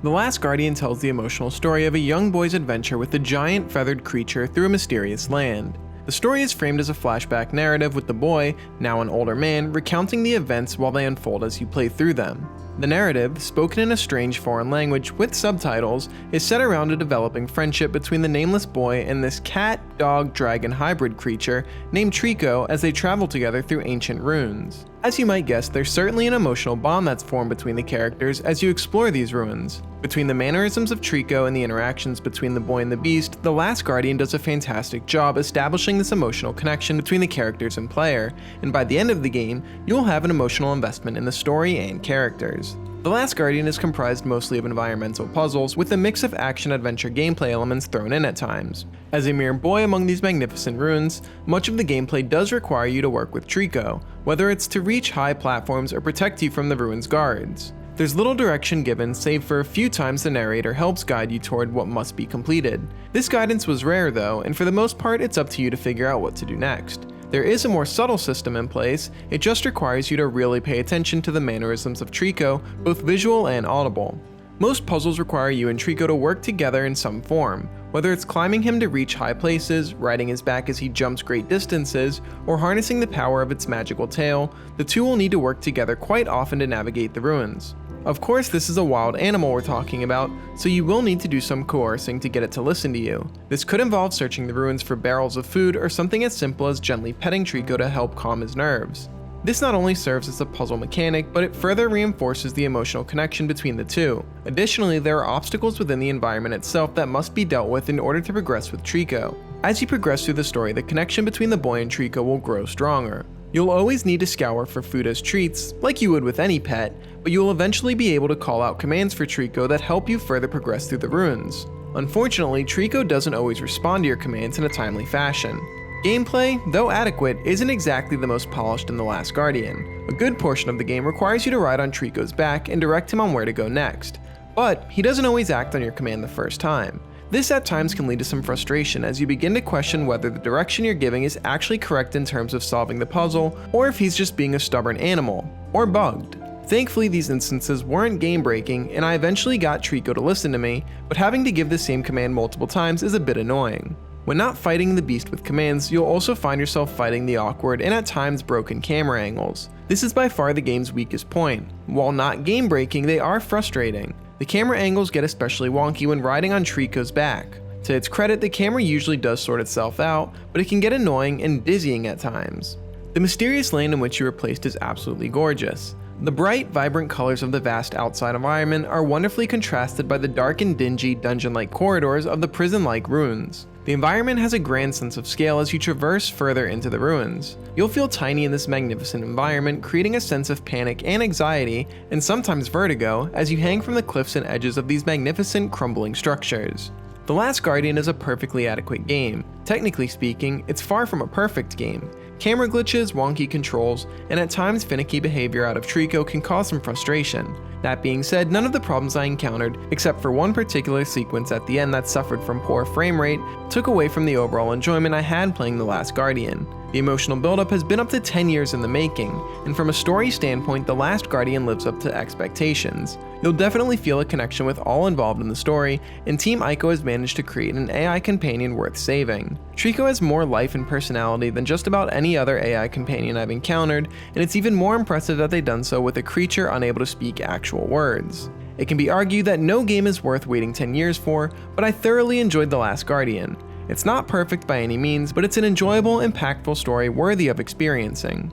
The Last Guardian tells the emotional story of a young boy's adventure with a giant feathered creature through a mysterious land. The story is framed as a flashback narrative with the boy, now an older man, recounting the events while they unfold as you play through them. The narrative, spoken in a strange foreign language with subtitles, is set around a developing friendship between the nameless boy and this cat-dog-dragon hybrid creature named Trico as they travel together through ancient ruins. As you might guess, there's certainly an emotional bond that's formed between the characters as you explore these ruins. Between the mannerisms of Trico and the interactions between the boy and the beast, The Last Guardian does a fantastic job establishing this emotional connection between the characters and player, and by the end of the game, you'll have an emotional investment in the story and characters. The Last Guardian is comprised mostly of environmental puzzles, with a mix of action-adventure gameplay elements thrown in at times. As a mere boy among these magnificent ruins, much of the gameplay does require you to work with Trico, whether it's to reach high platforms or protect you from the ruins' guards. There's little direction given, save for a few times the narrator helps guide you toward what must be completed. This guidance was rare though, and for the most part it's up to you to figure out what to do next. There is a more subtle system in place, it just requires you to really pay attention to the mannerisms of Trico, both visual and audible. Most puzzles require you and Trico to work together in some form, whether it's climbing him to reach high places, riding his back as he jumps great distances, or harnessing the power of its magical tail. The two will need to work together quite often to navigate the ruins. Of course, this is a wild animal we're talking about, so you will need to do some coercing to get it to listen to you. This could involve searching the ruins for barrels of food or something as simple as gently petting Trico to help calm his nerves. This not only serves as a puzzle mechanic, but it further reinforces the emotional connection between the two. Additionally, there are obstacles within the environment itself that must be dealt with in order to progress with Trico. As you progress through the story, the connection between the boy and Trico will grow stronger. You'll always need to scour for food as treats, like you would with any pet, but you'll eventually be able to call out commands for Trico that help you further progress through the ruins. Unfortunately, Trico doesn't always respond to your commands in a timely fashion. Gameplay, though adequate, isn't exactly the most polished in The Last Guardian. A good portion of the game requires you to ride on Trico's back and direct him on where to go next, but he doesn't always act on your command the first time. This at times can lead to some frustration as you begin to question whether the direction you're giving is actually correct in terms of solving the puzzle, or if he's just being a stubborn animal, or bugged. Thankfully, these instances weren't game-breaking, and I eventually got Trico to listen to me, but having to give the same command multiple times is a bit annoying. When not fighting the beast with commands, you'll also find yourself fighting the awkward and at times broken camera angles. This is by far the game's weakest point. While not game-breaking, they are frustrating. The camera angles get especially wonky when riding on Trico's back. To its credit, the camera usually does sort itself out, but it can get annoying and dizzying at times. The mysterious land in which you are placed is absolutely gorgeous. The bright, vibrant colors of the vast outside environment are wonderfully contrasted by the dark and dingy, dungeon-like corridors of the prison-like ruins. The environment has a grand sense of scale as you traverse further into the ruins. You'll feel tiny in this magnificent environment, creating a sense of panic and anxiety, and sometimes vertigo, as you hang from the cliffs and edges of these magnificent, crumbling structures. The Last Guardian is a perfectly adequate game. Technically speaking, it's far from a perfect game. Camera glitches, wonky controls, and at times finicky behavior out of Trico can cause some frustration. That being said, none of the problems I encountered, except for one particular sequence at the end that suffered from poor frame rate, took away from the overall enjoyment I had playing The Last Guardian. The emotional buildup has been up to 10 years in the making, and from a story standpoint, The Last Guardian lives up to expectations. You'll definitely feel a connection with all involved in the story, and Team Ico has managed to create an AI companion worth saving. Trico has more life and personality than just about any other AI companion I've encountered, and it's even more impressive that they've done so with a creature unable to speak actual words. It can be argued that no game is worth waiting 10 years for, but I thoroughly enjoyed The Last Guardian. It's not perfect by any means, but it's an enjoyable, impactful story worthy of experiencing.